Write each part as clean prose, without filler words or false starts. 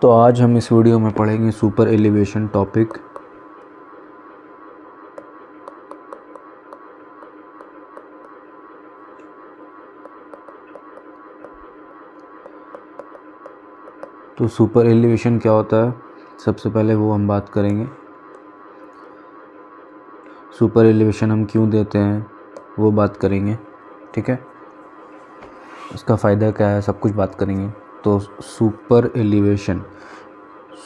तो आज हम इस वीडियो में पढ़ेंगे सुपर एलिवेशन टॉपिक। तो सुपर एलिवेशन क्या होता है, सबसे पहले वो हम बात करेंगे। सुपर एलिवेशन हम क्यों देते हैं वो बात करेंगे, ठीक है। इसका फ़ायदा क्या है सब कुछ बात करेंगे। तो सुपर एलिवेशन,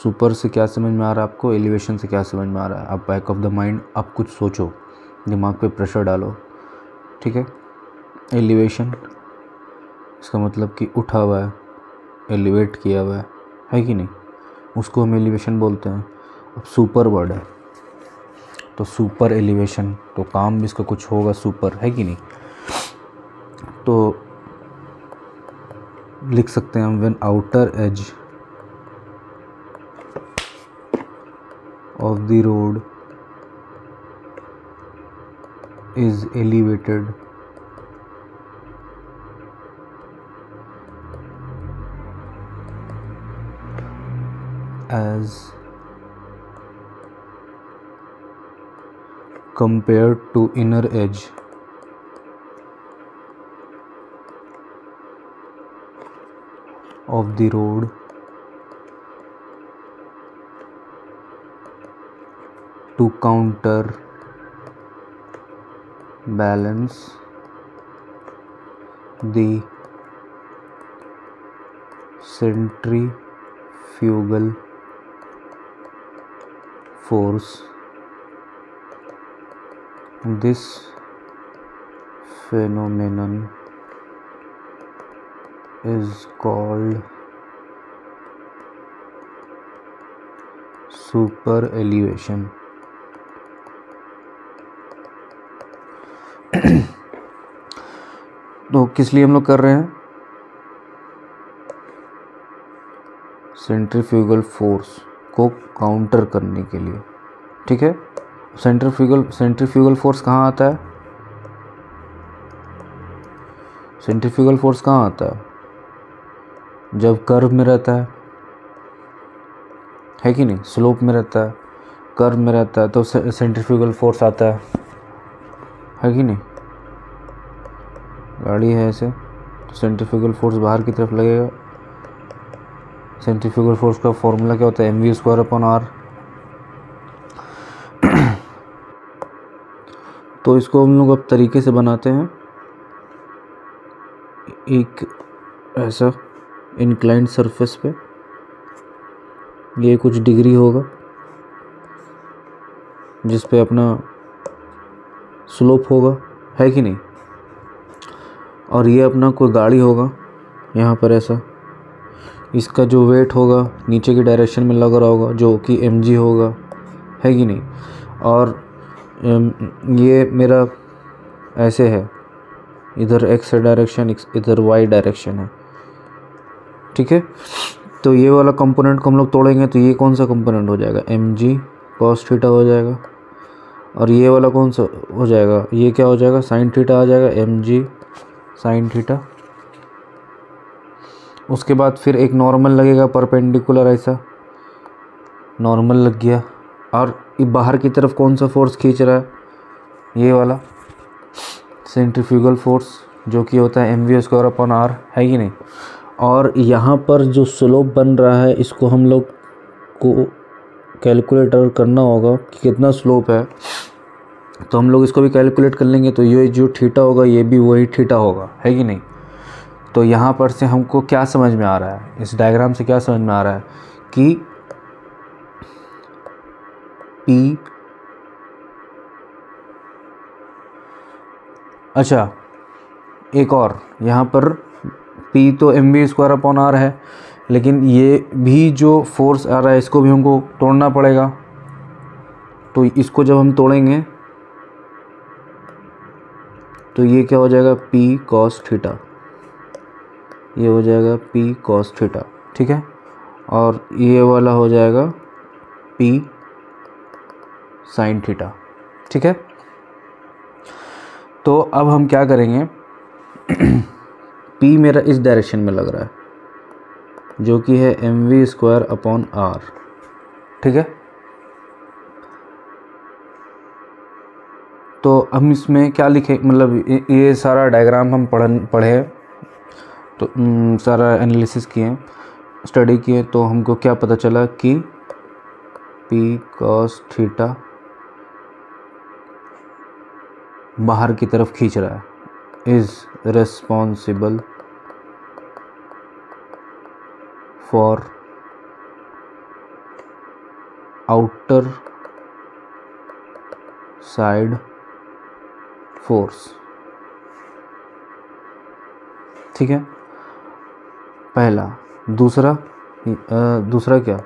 सुपर से क्या समझ में आ रहा है आपको, एलिवेशन से क्या समझ में आ रहा है। आप बैक ऑफ द माइंड आप कुछ सोचो, दिमाग पे प्रेशर डालो, ठीक है। एलिवेशन इसका मतलब कि उठा हुआ है, एलिवेट किया हुआ है कि नहीं, उसको हम एलिवेशन बोलते हैं। अब सुपर वर्ड है तो सुपर एलिवेशन, तो काम भी इसका कुछ होगा सुपर, है कि नहीं। तो लिख सकते हैं हम when outer edge of the road is elevated as compared to inner edge of the road to counter balance the centrifugal force. This phenomenon is called super elevation. तो किस लिए हम लोग कर रहे हैं, सेंट्रीफ्यूगल फोर्स को काउंटर करने के लिए, ठीक है। सेंट्रीफ्यूगल फोर्स कहाँ आता है, सेंट्रीफ्यूगल फोर्स कहाँ आता है, जब कर्व में रहता है कि नहीं, स्लोप में रहता है, कर्व में रहता है तो सेंट्रीफ्यूगल फोर्स आता है कि नहीं। गाड़ी है ऐसे तो सेंट्रीफ्यूगल फोर्स बाहर की तरफ लगेगा। सेंट्रीफ्यूगल फोर्स का फॉर्मूला क्या होता है, mv²/r। तो इसको हम लोग अब तरीके से बनाते हैं, एक ऐसा इंक्लाइंड सरफेस पे, ये कुछ डिग्री होगा जिस पे अपना स्लोप होगा, है कि नहीं। और ये अपना कोई गाड़ी होगा यहाँ पर ऐसा, इसका जो वेट होगा नीचे की डायरेक्शन में लग रहा होगा जो कि mg होगा, है कि नहीं। और ये मेरा ऐसे है, इधर x डायरेक्शन इधर y डायरेक्शन है, ठीक है। तो ये वाला कंपोनेंट को हम लोग तोड़ेंगे तो ये कौन सा कंपोनेंट हो जाएगा, mg cos थीटा हो जाएगा। और ये वाला कौन सा हो जाएगा, ये क्या हो जाएगा, sin थीटा आ जाएगा, mg sin थीटा। उसके बाद फिर एक नॉर्मल लगेगा परपेंडिकुलर, ऐसा नॉर्मल लग गया। और बाहर की तरफ कौन सा फोर्स खींच रहा है, ये वाला सेंट्रीफ्यूगल फोर्स जो कि होता है mv²/r, है कि नहीं। और यहाँ पर जो स्लोप बन रहा है इसको हम लोग को कैलकुलेटर करना होगा कि कितना स्लोप है, तो हम लोग इसको भी कैलकुलेट कर लेंगे। तो ये जो थीटा होगा ये भी वही थीटा होगा, है कि नहीं। तो यहाँ पर से हमको क्या समझ में आ रहा है, इस डायग्राम से क्या समझ में आ रहा है कि P, अच्छा एक और यहाँ पर P तो mv²/r है, लेकिन ये भी जो फोर्स आ रहा है इसको भी हमको तोड़ना पड़ेगा। तो इसको जब हम तोड़ेंगे तो ये क्या हो जाएगा, P cos थीटा, ये हो जाएगा P cos थीटा, ठीक है। और ये वाला हो जाएगा P sin थीटा, ठीक है। तो अब हम क्या करेंगे, P मेरा इस डायरेक्शन में लग रहा है, जो कि है mv²/r। ठीक है, तो हम इसमें क्या लिखे, मतलब ये सारा डायग्राम हम पढ़े तो सारा एनालिसिस किए, स्टडी किए, तो हमको क्या पता चला कि p cos थीटा बाहर की तरफ खींच रहा है, is responsible for outer side force. ठीक है, पहला। दूसरा क्या,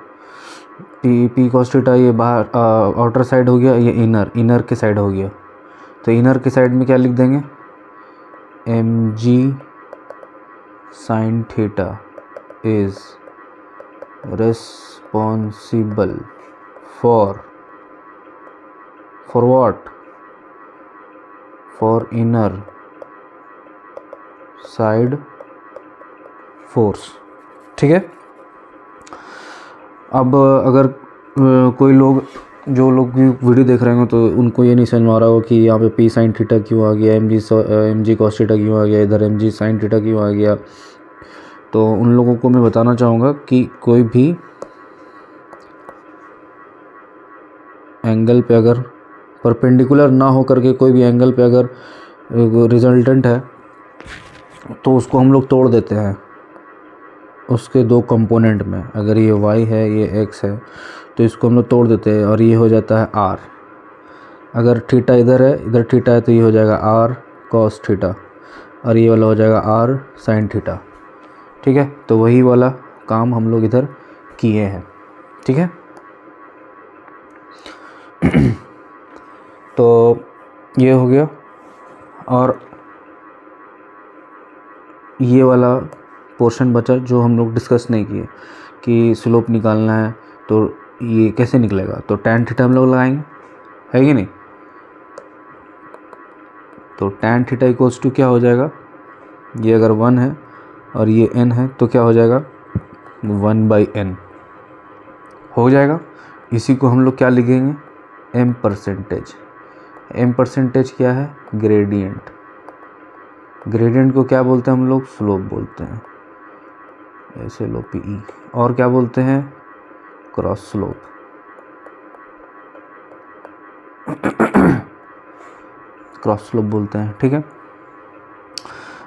पी cos थीटा ये बाहर आउटर साइड हो गया, ये इनर के साइड हो गया, तो इनर के साइड में क्या लिख देंगे, mg sin theta is responsible for what, for inner side force. ठीक है, अब अगर कोई लोग, जो लोग भी वीडियो देख रहे हो तो उनको ये नहीं समझ में आ रहा हो कि यहाँ पे p sin थीटा क्यों आ गया, mg cos थीटा क्यों आ गया, इधर mg sin थीटा क्यों आ गया, तो उन लोगों को मैं बताना चाहूँगा कि कोई भी एंगल पे अगर परपेंडिकुलर ना हो करके कोई भी एंगल पे अगर रिजल्टेंट है तो उसको हम लोग तोड़ देते हैं उसके दो कंपोनेंट में। अगर ये y है, ये x है, तो इसको हम लोग तोड़ देते हैं और ये हो जाता है r। अगर थीटा इधर है, इधर थीटा है, तो ये हो जाएगा r cos थीटा और ये वाला हो जाएगा r sin थीटा। ठीक है, तो वही वाला काम हम लोग इधर किए हैं। ठीक है, तो ये हो गया, और ये वाला पोर्शन बचा जो हम लोग डिस्कस नहीं किए कि स्लोप निकालना है तो ये कैसे निकलेगा, तो tan थीटा हम लोग लगाएंगे, है कि नहीं। तो tan थीटा इक्वल्स टू क्या हो जाएगा, ये अगर 1 है और ये n है तो क्या हो जाएगा, 1/n हो जाएगा। इसी को हम लोग क्या लिखेंगे, m%। m% क्या है, ग्रेडियंट। ग्रेडियंट को क्या बोलते हैं हम लोग, स्लोप बोलते हैं, ऐसे लो PE। और क्या बोलते हैं, क्रॉस स्लोप। क्रॉस स्लोप बोलते हैं। ठीक है,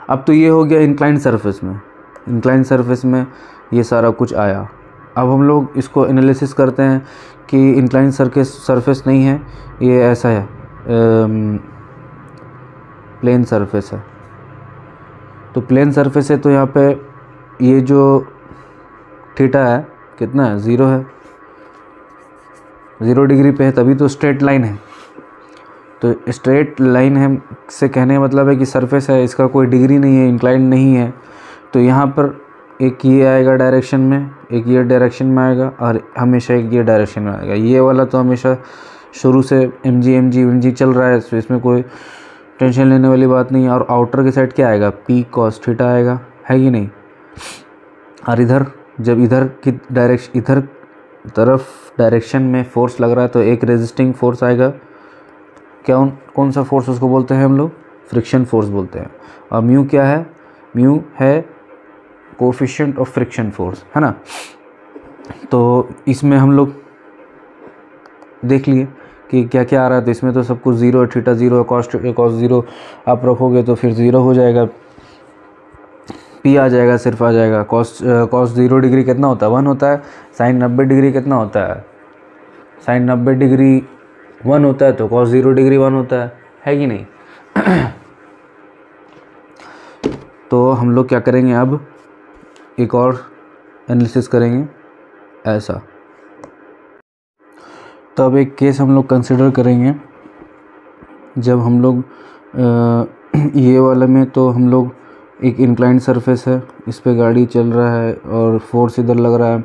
अब तो ये हो गया इंक्लाइन सरफेस में। इंक्लाइन सरफेस में ये सारा कुछ आया। अब हम लोग इसको एनालिसिस करते हैं कि इंक्लाइन सरफेस नहीं है, ये ऐसा है, प्लेन सरफेस है। तो प्लेन सरफेस है तो यहाँ पे ये जो थीटा है कितना है, 0 है, 0 डिग्री पे है, तभी तो स्ट्रेट लाइन है। तो स्ट्रेट लाइन है से कहने का मतलब है कि सरफेस है, इसका कोई डिग्री नहीं है, इंक्लाइन नहीं है। तो यहाँ पर एक ये आएगा डायरेक्शन में, एक ये डायरेक्शन में आएगा, और हमेशा एक ये डायरेक्शन में आएगा। ये वाला तो हमेशा शुरू से mg चल रहा है, तो इसमें कोई टेंशन लेने वाली बात नहीं है। और आउटर के साइड क्या आएगा, p cos थीटा आएगा, है कि नहीं। और इधर जब इधर की डायरेक्शन, इधर तरफ डायरेक्शन में फोर्स लग रहा है तो एक रेजिस्टिंग फोर्स आएगा। क्या कौन सा फोर्स उसको बोलते हैं हम लोग, फ्रिक्शन फोर्स बोलते हैं। और म्यू क्या है, म्यू है कोफिशिएंट ऑफ फ्रिक्शन फोर्स, है ना। तो इसमें हम लोग देख लिए कि क्या क्या आ रहा है। तो इसमें तो सब कुछ 0 है, थीटा 0 है, कॉस 0 आप रखोगे तो फिर 0 हो जाएगा, p आ जाएगा, सिर्फ आ जाएगा। कॉस 0 डिग्री कितना होता है, 1 होता है। साइन 90 डिग्री कितना होता है, साइन 90 डिग्री 1 होता है, तो कॉस 0 डिग्री 1 होता है कि नहीं। तो हम लोग क्या करेंगे, अब एक और एनालिसिस करेंगे ऐसा। तब एक केस हम लोग कंसिडर करेंगे जब हम लोग ये वाले में, तो हम लोग एक इंक्लाइंड सरफेस है, इस पे गाड़ी चल रहा है और फोर्स इधर लग रहा है,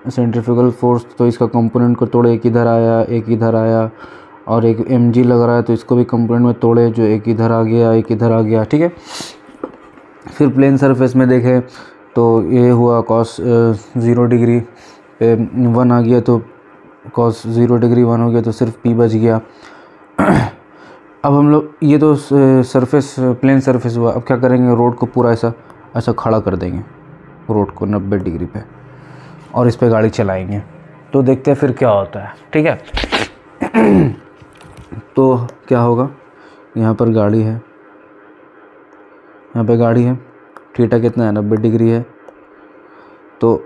सेंट्रीफ्यूगल फोर्स। तो इसका कंपोनेंट को तोड़े, एक इधर आया, एक इधर आया, और एक mg लग रहा है तो इसको भी कंपोनेंट में तोड़े, जो एक इधर आ गया, एक इधर आ गया। ठीक है, फिर प्लेन सरफेस में देखें तो ये हुआ कॉस 0 डिग्री पे 1 आ गया, तो कॉस 0 डिग्री 1 हो गया, तो सिर्फ p बच गया। अब हम लोग ये तो सरफेस प्लेन सरफेस हुआ। अब क्या करेंगे, रोड को पूरा ऐसा खड़ा कर देंगे, रोड को 90 डिग्री पे, और इस पे गाड़ी चलाएंगे। तो देखते हैं फिर क्या होता है, ठीक है। तो क्या होगा, यहाँ पर गाड़ी है, यहाँ पे गाड़ी है, थीटा कितना है 90 डिग्री है। तो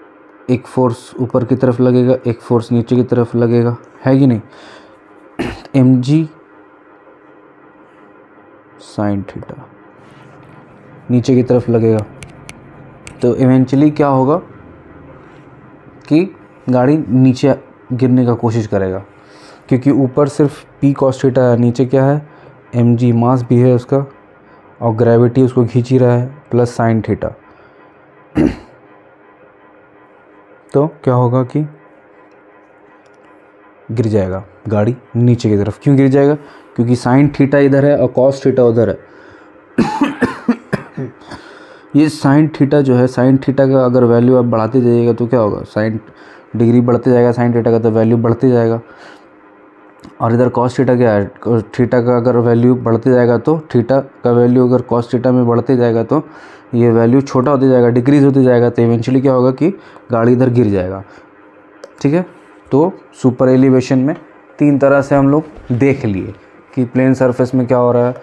एक फोर्स ऊपर की तरफ लगेगा, एक फोर्स नीचे की तरफ लगेगा, है कि नहीं। mg साइन थीटा नीचे की तरफ लगेगा। तो इवेंचुअली क्या होगा कि गाड़ी नीचे गिरने का कोशिश करेगा, क्योंकि ऊपर सिर्फ p cos थीटा है, नीचे क्या है mg मास भी है उसका, और ग्रेविटी उसको खींच ही रहा है, प्लस साइन थीटा। तो क्या होगा कि गिर जाएगा गाड़ी नीचे की तरफ। क्यों गिर जाएगा, क्योंकि साइन थीटा इधर है और कॉस थीटा उधर है। ये साइन थीटा जो है, साइन थीटा का अगर वैल्यू आप बढ़ाते जाइएगा तो क्या होगा, साइन डिग्री बढ़ते जाएगा साइन थीटा का, तो वैल्यू बढ़ते जाएगा। और इधर कॉस थीटा क्या है, थीटा का अगर वैल्यू बढ़ते जाएगा तो थीटा का वैल्यू अगर कॉस थीटा में बढ़ते जाएगा तो ये वैल्यू छोटा होते जाएगा, डिक्रीज होते जाएगा। तो इवेंचुअली क्या होगा कि गाड़ी इधर गिर जाएगा, ठीक है। तो सुपर एलिवेशन में 3 तरह से हम लोग देख लिए कि प्लेन सरफेस में क्या हो रहा है,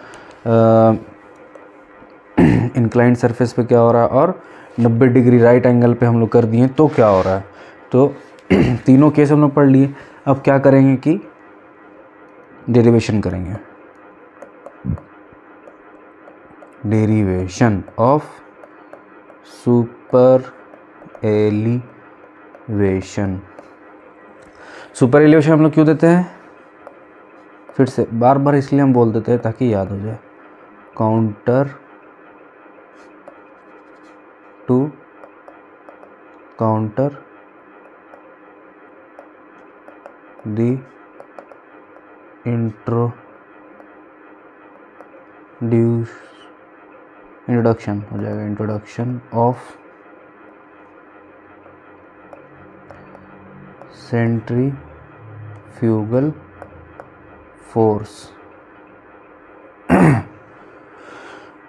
इंक्लाइंड सरफेस पे क्या हो रहा है, और 90 डिग्री राइट एंगल पे हम लोग कर दिए तो क्या हो रहा है। तो तीनों केस हम लोग पढ़ लिए। अब क्या करेंगे कि डेरिवेशन करेंगे, derivation of super elevation. Super elevation हम लोग क्यों देते हैं, फिर से बार बार इसलिए हम बोल देते हैं ताकि याद हो जाए। Counter to counter the introduction हो जाएगा, इंट्रोडक्शन ऑफ सेंट्रीफ्यूगल फोर्स।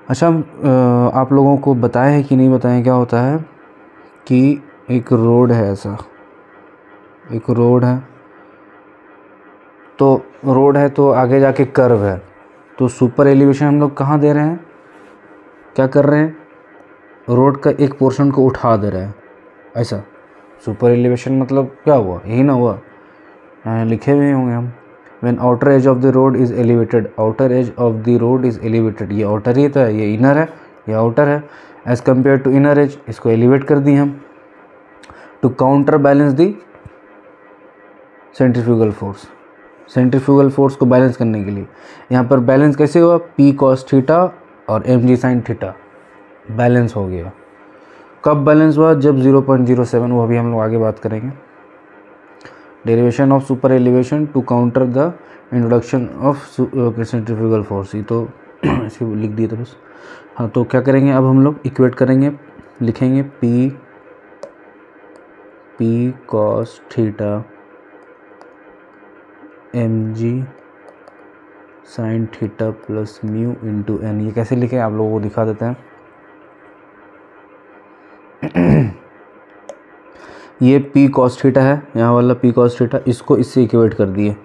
अच्छा, आप लोगों को बताया है कि नहीं बताएं, क्या होता है कि एक रोड है, ऐसा एक रोड है, तो रोड है तो आगे जाके कर्व है। तो सुपर एलिवेशन हम लोग कहाँ दे रहे हैं, क्या कर रहे हैं, रोड का एक पोर्शन को उठा दे रहे हैं, ऐसा। सुपर एलिवेशन मतलब क्या हुआ, यही ना हुआ, लिखे हुए होंगे हम। When outer edge of the road is elevated, outer edge of the road is elevated, ये आउटर ही तो है, ये इनर है, ये आउटर है। As compare to inner edge, इसको एलिवेट कर दिए हम to counter balance the centrifugal force. Centrifugal force को बैलेंस करने के लिए यहाँ पर बैलेंस कैसे हुआ, p cos थीटा और mg sin थीटा बैलेंस हो गया। कब बैलेंस हुआ, जब 0.07, वो अभी हम लोग आगे बात करेंगे। Derivation of super elevation to counter the introduction of centrifugal force, ये तो ऐसे लिख दिए थे बस। हाँ, तो क्या करेंगे अब हम लोग इक्वेट करेंगे, लिखेंगे p cos theta mg sine theta plus mu into N. ये कैसे लिखें आप लोगों को दिखा देते हैं। ये p cos थीटा है, यहाँ वाला p cos थीटा, इसको इससे इक्वेट कर दिए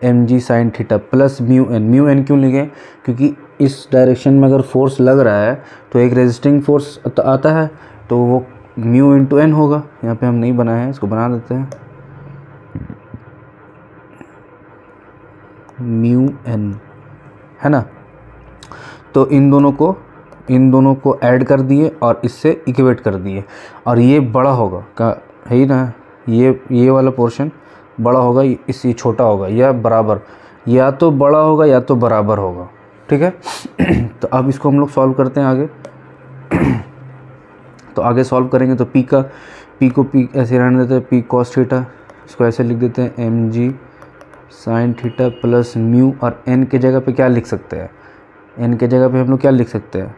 mg sine theta plus mu N. Mu N क्यों लिखे, क्योंकि इस डायरेक्शन में अगर फोर्स लग रहा है तो एक रेजिस्टिंग फोर्स आता है, तो वो म्यू इंटू एन होगा। यहाँ पे हम नहीं बनाए हैं, इसको बना देते हैं, म्यू एन, है ना। तो इन दोनों को ऐड कर दिए और इससे इक्वेट कर दिए, और ये बड़ा होगा का है ही ना, ये वाला पोर्शन बड़ा होगा, इससे छोटा होगा, या बराबर, या तो बड़ा होगा या तो बराबर होगा, ठीक है। तो अब इसको हम लोग सॉल्व करते हैं आगे। तो आगे सॉल्व करेंगे तो p को p ऐसे रहने देते हैं, p cos थीटा, इसको ऐसे लिख देते हैं mg sine theta plus mu, और n के जगह पे क्या लिख सकते हैं, n के जगह पे हम लोग क्या लिख सकते हैं,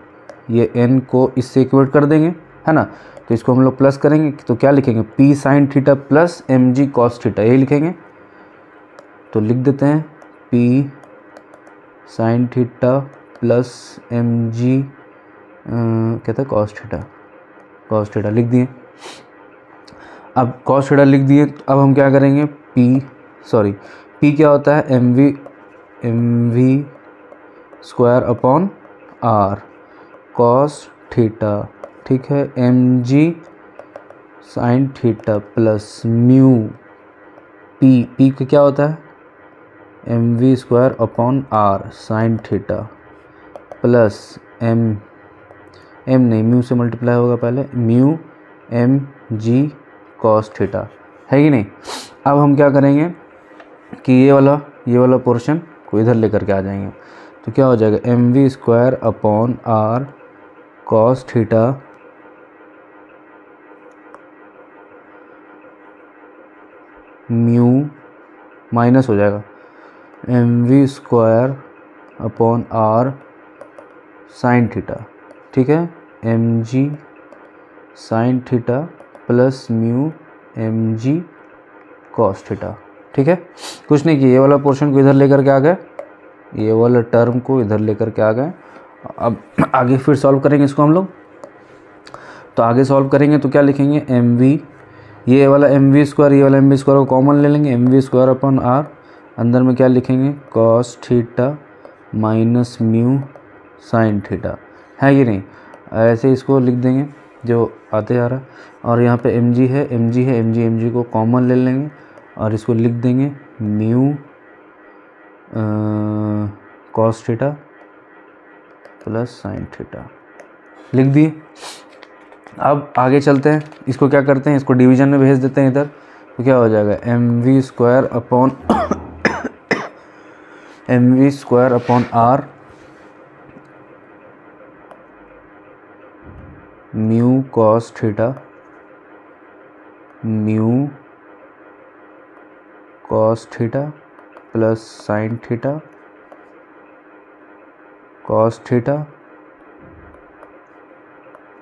ये n को इससे इक्वेट कर देंगे, है ना। तो इसको हम लोग प्लस करेंगे तो क्या लिखेंगे, P sine theta plus M G cos theta, यही लिखेंगे। तो लिख देते हैं P sine theta plus M G क्या था, कॉस थीटा लिख दिए। अब कॉस थीटा लिख दिए, अब हम क्या करेंगे, पी क्या होता है, M V square upon R cos theta, ठीक है, M G sine theta plus mu P का क्या होता है, M V square upon R sine theta plus M नहीं, म्यू से मल्टीप्लाई होगा पहले, mu M G cos theta, है कि नहीं। अब हम क्या करेंगे कि ये वाला पोर्शन को इधर लेकर के आ जाएंगे, तो क्या हो जाएगा, M V square upon R cos theta mu minus हो जाएगा M V square upon R sine theta, ठीक है, M G sine theta plus mu M G cos theta, ठीक है। कुछ नहीं किया, ये वाला पोर्शन को इधर लेकर के आ गए, ये वाला टर्म को इधर लेकर के आ गए। अब आगे फिर सॉल्व करेंगे इसको हम लोग, तो आगे सॉल्व करेंगे तो क्या लिखेंगे, एम वी, ये वाला एम वी स्क्वायर, ये वाला एम वी स्क्वायर को कॉमन ले लेंगे, M V square upon R, अंदर में क्या लिखेंगे, cos theta minus mu sine theta, है कि नहीं। ऐसे इसको लिख देंगे जो आते जा रहा है, और यहाँ पे एम जी को कॉमन ले लेंगे और इसको लिख देंगे mu cos theta plus sine theta, लिख दिए। अब आगे चलते हैं, इसको क्या करते हैं, इसको डिवीजन में भेज देते हैं इधर, तो क्या हो जाएगा, M V square upon R mu cos theta plus sine theta cos theta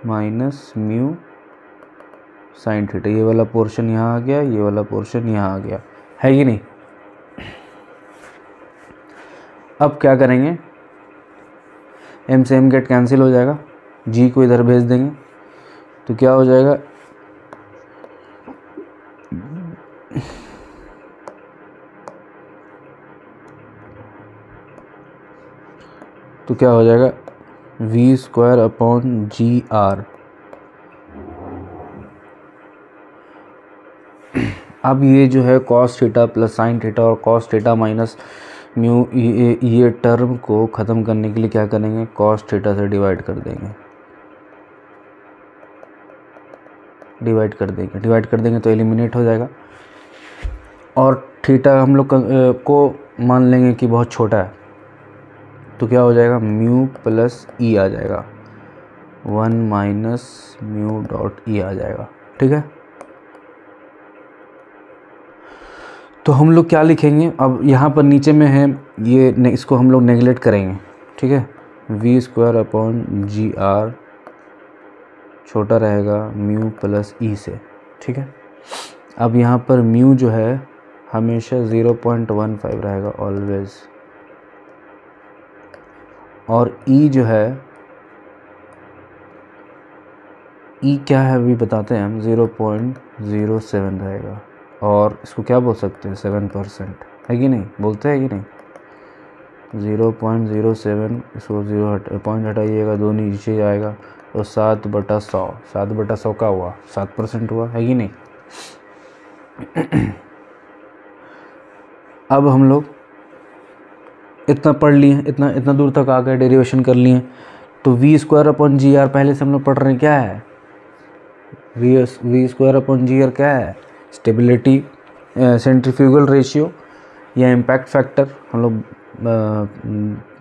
minus mu sine theta, ये वाला पोर्शन यहाँ आ गया, ये वाला पोर्शन यहाँ आ गया, है कि नहीं। अब क्या करेंगे, एम से एम गेट कैंसिल हो जाएगा, जी को इधर भेज देंगे, तो क्या हो जाएगा, V square upon G R. अब ये जो है cos theta plus sine theta और कॉस थीटा माइनस म्यू, ये टर्म को ख़त्म करने के लिए क्या करेंगे, कॉस थीटा से डिवाइड कर देंगे, डिवाइड कर देंगे तो एलिमिनेट हो जाएगा, और थीटा हम लोग को मान लेंगे कि बहुत छोटा है, तो क्या हो जाएगा, म्यू प्लस ई आ जाएगा, 1 माइनस म्यू डॉट ई आ जाएगा, ठीक है। तो हम लोग क्या लिखेंगे, अब यहाँ पर नीचे में है ये, इसको हम लोग नेगलेक्ट करेंगे, ठीक है, V square upon G R छोटा रहेगा म्यू प्लस ई से, ठीक है। अब यहाँ पर म्यू जो है हमेशा 0.15 रहेगा ऑलवेज, और ई जो है, ई क्या है अभी बताते हैं हम, 0.07 रहेगा, और इसको क्या बोल सकते हैं, 7%, है कि नहीं, बोलते हैं कि नहीं, 0.07, इसको 0 पॉइंट हटाइएगा, दो नीचे जाएगा, तो 7/100, 7/100 का हुआ, 7% हुआ, है कि नहीं। अब हम लोग इतना पढ़ लिए, इतना दूर तक आ गए, डेरिवेशन कर लिए, तो V square upon G R पहले से हम लोग पढ़ रहे हैं, क्या है, V square upon G R क्या है, स्टेबिलिटी सेंट्रीफ्यूगल रेशियो या इम्पैक्ट फैक्टर, हम लोग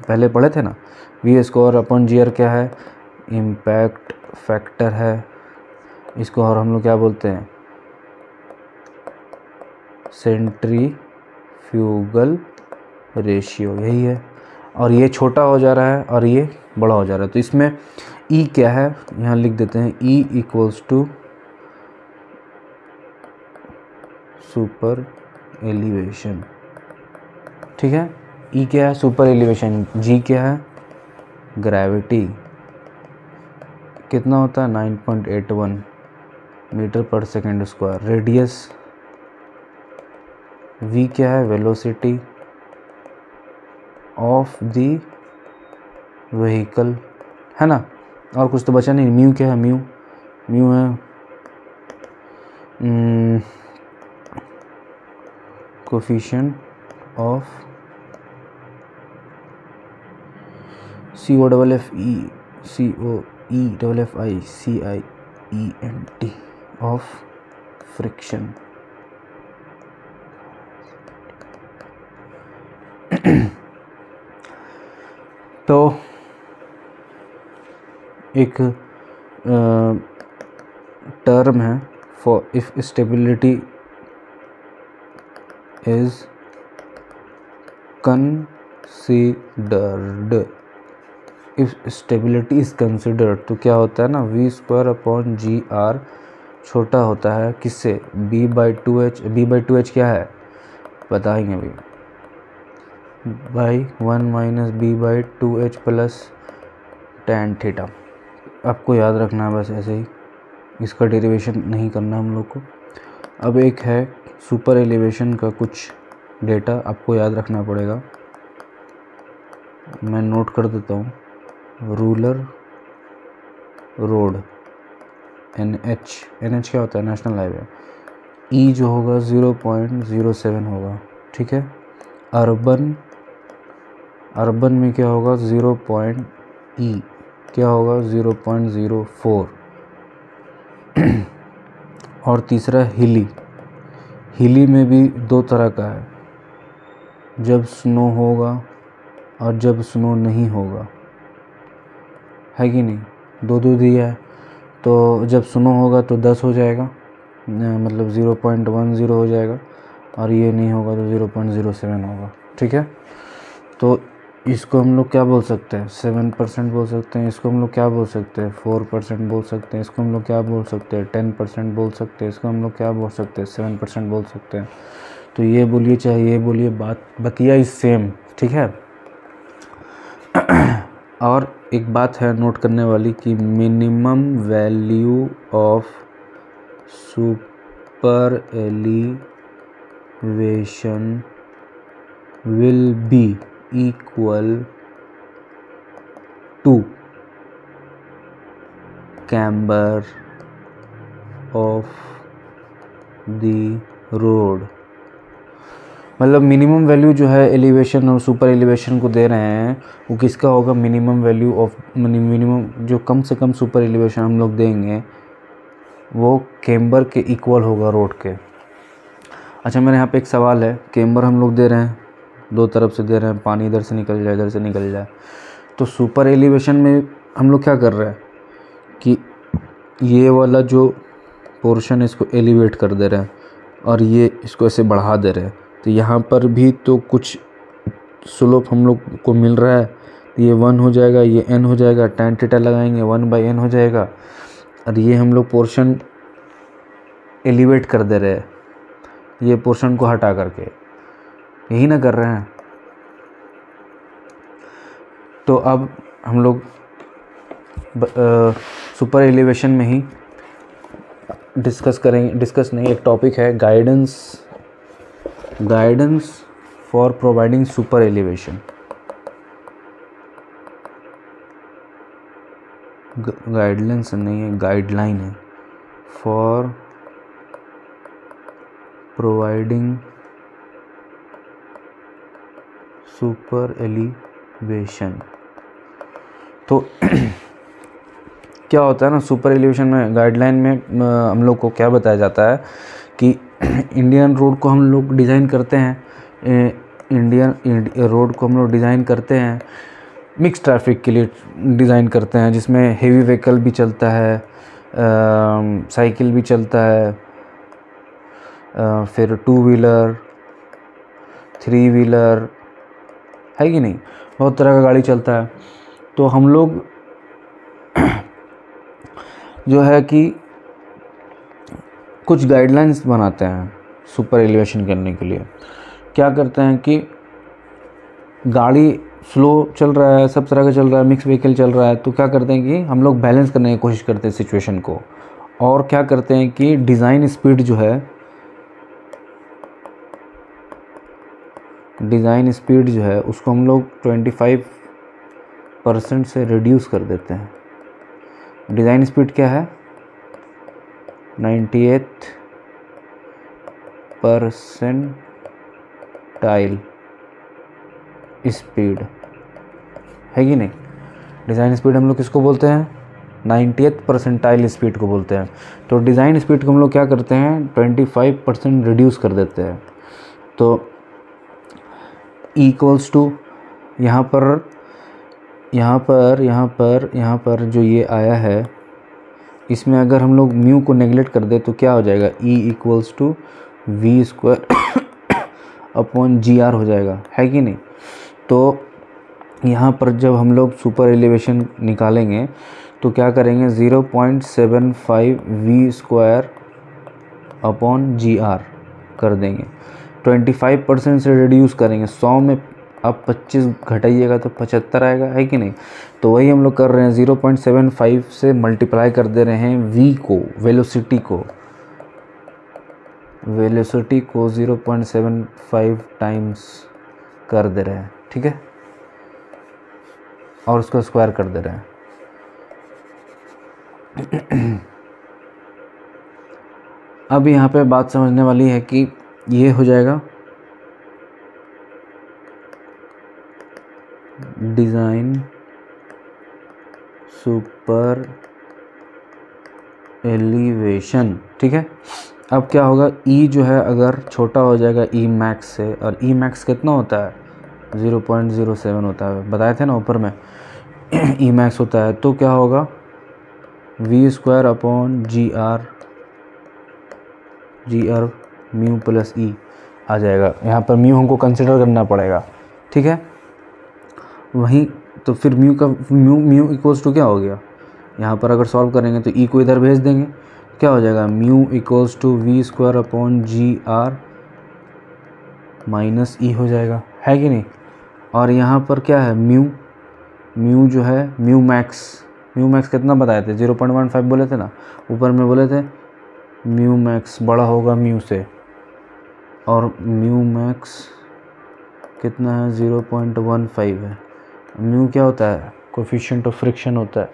पहले पढ़े थे ना। V square upon G R क्या है, इम्पैक्ट फैक्टर है, इसको और हम लोग क्या बोलते हैं, सेंट्रीफ्यूगल रेशियो, यही है। और ये छोटा हो जा रहा है और ये बड़ा हो जा रहा है, तो इसमें ई क्या है, यहाँ लिख देते हैं E equals to super elevation. ठीक है, ई क्या है, सुपर एलिवेशन। जी क्या है, ग्रेविटी। कितना होता है, 9.81 मीटर पर सेकेंड स्क्वायर। रेडियस वी क्या है, वेलोसिटी ऑफ द व्हीकल, है ना। और कुछ तो बचा नहीं। म्यू क्या है, म्यू है coefficient of COFFICIENT of friction. तो एक टर्म है for if stability is considered. If stability is considered तो क्या होता है ना, V²/GR छोटा होता है किससे, B/2H। B/2H क्या है बताएंगे अभी, by 1 - B/2H plus tan theta. आपको याद रखना है बस ऐसे ही, इसका डेरिवेशन नहीं करना हम लोग को। अब एक है सुपर एलिवेशन का कुछ डेटा आपको याद रखना पड़ेगा, मैं नोट कर देता हूँ। रूरल रोड NH क्या होता है, नेशनल हाईवे। ई जो होगा 0.07 होगा, ठीक है। अर्बन में क्या होगा, 0.E क्या होगा, 0.04। और तीसरा हिली में भी दो तरह का है, जब स्नो होगा और जब स्नो नहीं होगा, है कि नहीं, दो दिया है। तो जब स्नो होगा तो 10 हो जाएगा, मतलब 0.10 हो जाएगा, और ये नहीं होगा तो 0.07 होगा, ठीक है। तो इसको हम लोग क्या बोल सकते हैं, 7% बोल सकते हैं। इसको हम लोग क्या बोल सकते हैं, 4% बोल सकते हैं। इसको हम लोग क्या बोल सकते हैं, 10% बोल सकते हैं। इसको हम लोग क्या बोल सकते हैं, 7% बोल सकते हैं। तो ये बोलिए चाहे ये बोलिए, बात बतिया इज सेम, ठीक है। और एक बात है नोट करने वाली कि minimum value of super elevation will be equal to camber of the road. मतलब मिनिमम वैल्यू जो है एलिवेशन और सुपर एलिवेशन को दे रहे हैं, वो किसका होगा, मिनिमम वैल्यू ऑफ मिनिमम जो कम से कम सुपर एलिवेशन हम लोग देंगे वो कैम्बर के इक्वल होगा रोड के। अच्छा, मेरे यहाँ पे एक सवाल है, कैम्बर हम लोग दे रहे हैं, दो तरफ से दे रहे हैं, पानी इधर से निकल जाए इधर से निकल जाए। तो सुपर एलिवेशन में हम लोग क्या कर रहे हैं कि ये वाला जो पोर्शन है इसको एलिवेट कर दे रहे हैं और ये इसको ऐसे बढ़ा दे रहे हैं। तो यहाँ पर भी तो कुछ स्लोप हम लोग को मिल रहा है, ये 1 हो जाएगा, ये n हो जाएगा, tan थीटा लगाएंगे 1/n हो जाएगा, और ये हम लोग पोर्शन एलिवेट कर दे रहे हैं, ये पोर्शन को हटा करके, यही ना कर रहे हैं। तो अब हम लोग सुपर एलिवेशन में ही डिस्कस नहीं, एक टॉपिक है guidance for providing super elevation. Guidelines नहीं है, गाइडलाइन है, फॉर प्रोवाइडिंग सुपर एलिवेशन। तो क्या होता है ना, सुपर एलिवेशन में गाइडलाइन में हम लोग को क्या बताया जाता है कि इंडियन रोड को हम लोग डिज़ाइन करते हैं, इंडियन रोड को हम लोग डिज़ाइन करते हैं मिक्स ट्रैफिक के लिए डिज़ाइन करते हैं, जिसमें हेवी व्हीकल भी चलता है, साइकिल भी चलता है, फिर 2 व्हीलर 3 व्हीलर, है कि नहीं, बहुत तरह का गाड़ी चलता है। तो हम लोग जो है कि कुछ गाइडलाइंस बनाते हैं सुपर एलिवेशन करने के लिए। क्या करते हैं कि गाड़ी स्लो चल रहा है, सब तरह का चल रहा है, मिक्स व्हीकल चल रहा है, तो क्या करते हैं कि हम लोग बैलेंस करने की कोशिश करते हैं सिचुएशन को। और क्या करते हैं कि डिज़ाइन स्पीड जो है, डिज़ाइन स्पीड जो है उसको हम लोग 25% से रिड्यूस कर देते हैं। डिज़ाइन स्पीड क्या है? 98th परसेंटाइल स्पीड है कि नहीं। डिज़ाइन स्पीड हम लोग किसको बोलते हैं? 90th परसेंटाइल स्पीड को बोलते हैं। तो डिज़ाइन स्पीड को हम लोग क्या करते हैं? 25% रिड्यूस कर देते हैं। तो इक्वल्स टू यहाँ पर जो ये आया है, इसमें अगर हम लोग म्यू को नेगलेक्ट कर दे तो क्या हो जाएगा? E equals to V square upon GR हो जाएगा, है कि नहीं। तो यहाँ पर जब हम लोग सुपर एलिवेशन निकालेंगे तो क्या करेंगे? 0.75 वी स्क्वायर अपॉन GR कर देंगे। 25% से रिड्यूस करेंगे। 100 में आप 25 घटाइएगा तो 75 आएगा, है कि नहीं। तो वही हम लोग कर रहे हैं, 0.75 से मल्टीप्लाई कर दे रहे हैं v को, वेलोसिटी को 0.75 टाइम्स कर दे रहे हैं, ठीक है, और उसको स्क्वायर कर दे रहे हैं। अब यहाँ पे बात समझने वाली है कि ये हो जाएगा डिज़ाइन सुपर एलिवेशन, ठीक है। अब क्या होगा? E जो है अगर छोटा हो जाएगा E मैक्स से, और E मैक्स कितना होता है? 0.07 होता है, बताए थे ना ऊपर में E मैक्स होता है। तो क्या होगा? V square upon GR mu plus E आ जाएगा। यहाँ पर म्यू हमको कंसिडर करना पड़ेगा, ठीक है। वहीं तो फिर म्यू इक्वल्स टू क्या हो गया? यहाँ पर अगर सॉल्व करेंगे तो E को इधर भेज देंगे, क्या हो जाएगा? Mu equals to V square upon GR minus E हो जाएगा, है कि नहीं। और यहाँ पर क्या है? म्यू जो है म्यू मैक्स कितना बताए थे? 0.15 बोले थे ना, ऊपर में बोले थे म्यू मैक्स बड़ा होगा म्यू से, और म्यू मैक्स कितना है? 0.15 है। म्यू क्या होता है? कोफिशिएंट ऑफ फ्रिक्शन होता है।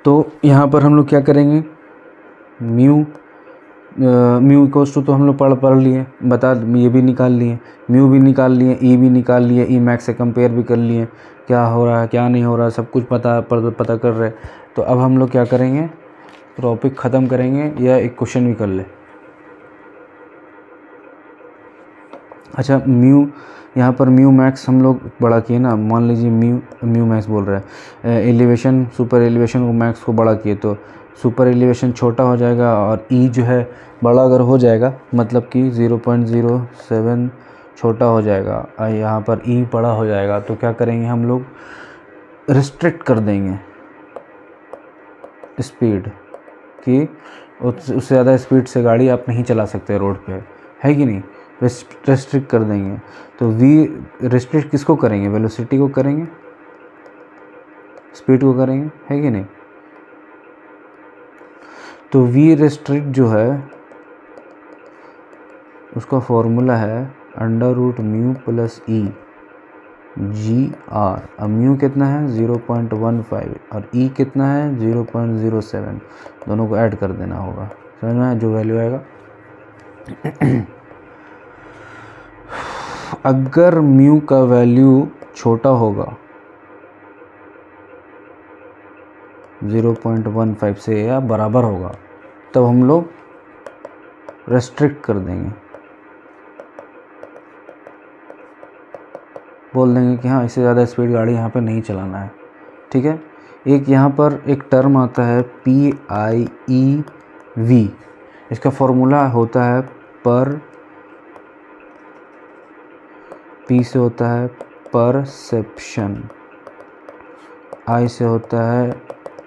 तो यहाँ पर हम लोग क्या करेंगे? म्यू इक्वल्स टू तो हम लोग पढ़ लिए, ये भी निकाल लिए, म्यू भी निकाल लिए, E भी निकाल लिए, E मैक्स से कंपेयर भी कर लिए, क्या हो रहा है क्या नहीं हो रहा है सब कुछ पता कर रहे। तो अब हम लोग क्या करेंगे? टॉपिक ख़त्म करेंगे या एक क्वेश्चन भी कर ले। अच्छा, यहाँ पर म्यू मैक्स हम लोग बड़ा किए ना, मान लीजिए म्यू मैक्स बोल रहा है, एलिवेशन सुपर एलिवेशन को मैक्स को बड़ा किए तो सुपर एलिवेशन छोटा हो जाएगा, और E जो है बड़ा अगर हो जाएगा मतलब कि 0.07 छोटा हो जाएगा, और यहाँ पर E बड़ा हो जाएगा, तो क्या करेंगे हम लोग? रिस्ट्रिक्ट कर देंगे स्पीड कि उससे ज़्यादा स्पीड से गाड़ी आप नहीं चला सकते रोड पे, है कि नहीं। रेस्ट्रिक्ट कर देंगे। तो वी रेस्ट्रिक्ट किसको करेंगे? वेलोसिटी को करेंगे, स्पीड को करेंगे, है कि नहीं। तो वी रेस्ट्रिक्ट जो है उसका फॉर्मूला है √μ प्लस E GR। अब म्यू कितना है? 0.15 और E कितना है? 0.07। दोनों को ऐड कर देना होगा, समझ में, जो वैल्यू आएगा। अगर म्यू का वैल्यू छोटा होगा 0.15 से या बराबर होगा, तब हम लोग रेस्ट्रिक्ट कर देंगे, बोल देंगे कि हाँ इससे ज़्यादा स्पीड गाड़ी यहाँ पे नहीं चलाना है, ठीक है। एक यहाँ पर एक टर्म आता है PIEV, इसका फॉर्मूला होता है P से होता है परसेप्शन, I से होता है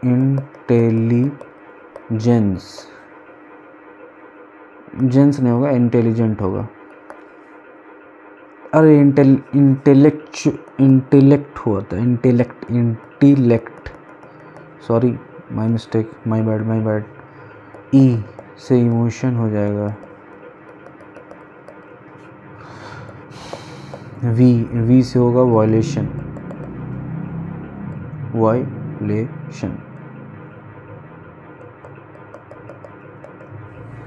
इंटेलिजेंस, जेंस नहीं होगा, इंटेलिजेंट होगा। अरे इंटेलेक्ट हुआ था, intellect, sorry, my mistake, my bad. E से इमोशन हो जाएगा, वी से होगा वायलेशन,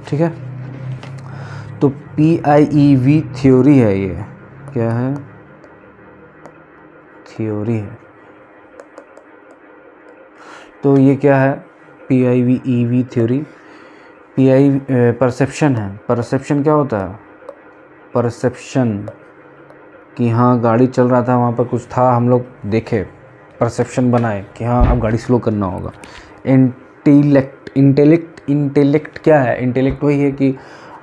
ठीक है। तो PIEV थ्योरी है, ये क्या है, थ्योरी है। तो ये क्या है, PIEV थ्योरी, परसेप्शन है। परसेप्शन क्या होता है, परसेप्शन कि हाँ गाड़ी चल रहा था, वहाँ पर कुछ था, हम लोग देखे, परसेप्शन बनाए कि हाँ अब गाड़ी स्लो करना होगा। इंटेलेक्ट क्या है, इंटेलेक्ट वही है कि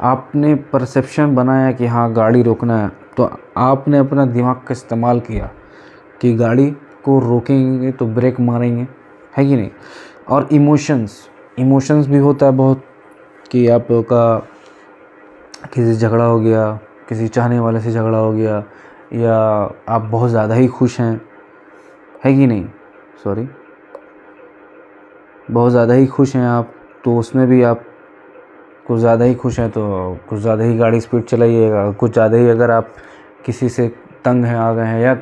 आपने परसेप्शन बनाया कि हाँ गाड़ी रोकना है, तो आपने अपना दिमाग का इस्तेमाल किया कि गाड़ी को रोकेंगे तो ब्रेक मारेंगे, है कि नहीं। और इमोशंस भी होता है बहुत, कि आपका किसी झगड़ा हो गया, किसी चाहने वाले से झगड़ा हो गया, या आप बहुत ज़्यादा ही खुश हैं, है कि नहीं, सॉरी, बहुत ज़्यादा ही खुश हैं आप, तो उसमें भी आप कुछ ज़्यादा ही खुश हैं तो कुछ ज़्यादा ही गाड़ी स्पीड चलाइएगा। कुछ ज़्यादा ही अगर आप किसी से तंग हैं, आ गए हैं, या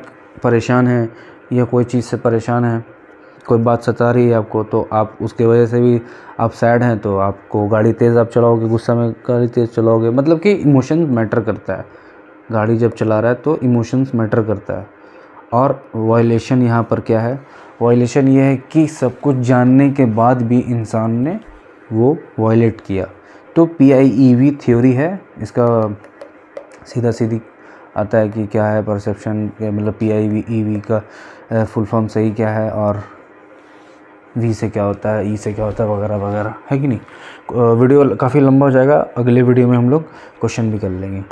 परेशान हैं, या कोई चीज़ से परेशान हैं, कोई बात सता रही है आपको, तो आप उसके वजह से भी आप सैड हैं, तो आपको गाड़ी तेज़ आप चलाओगे, गुस्सा में गाड़ी तेज़ चलाओगे। मतलब कि इमोशन मैटर करता है, गाड़ी जब चला रहा है तो इमोशंस मैटर करता है। और वायलेशन यहाँ पर क्या है, वायलेशन ये है कि सब कुछ जानने के बाद भी इंसान ने वो वायलेट किया। तो PIEV थ्योरी है, इसका सीधा सीधी आता है कि क्या है परसेप्शन, मतलब PIEV का फुल फॉर्म सही क्या है, और V से क्या होता है, E से क्या होता है, वगैरह वगैरह, है कि नहीं। वीडियो काफ़ी लंबा हो जाएगा, अगले वीडियो में हम लोग क्वेश्चन भी कर लेंगे।